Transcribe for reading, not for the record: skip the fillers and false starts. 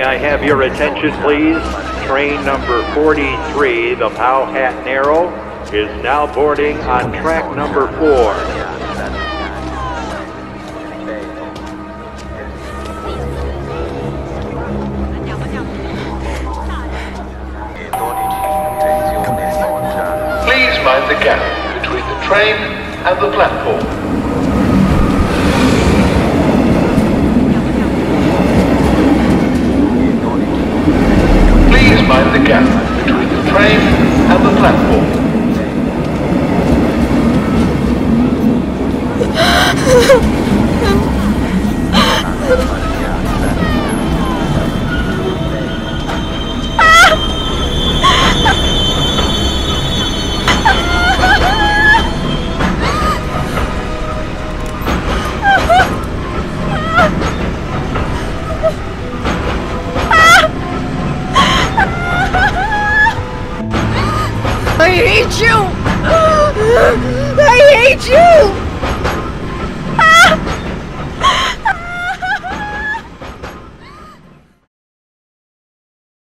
I have your attention, please? Train number 43, the Powhatan Arrow, is now boarding on track number 4. Please mind the gap between the train and the platform. Please mind the gap between the train and the platform. I hate you! I hate you!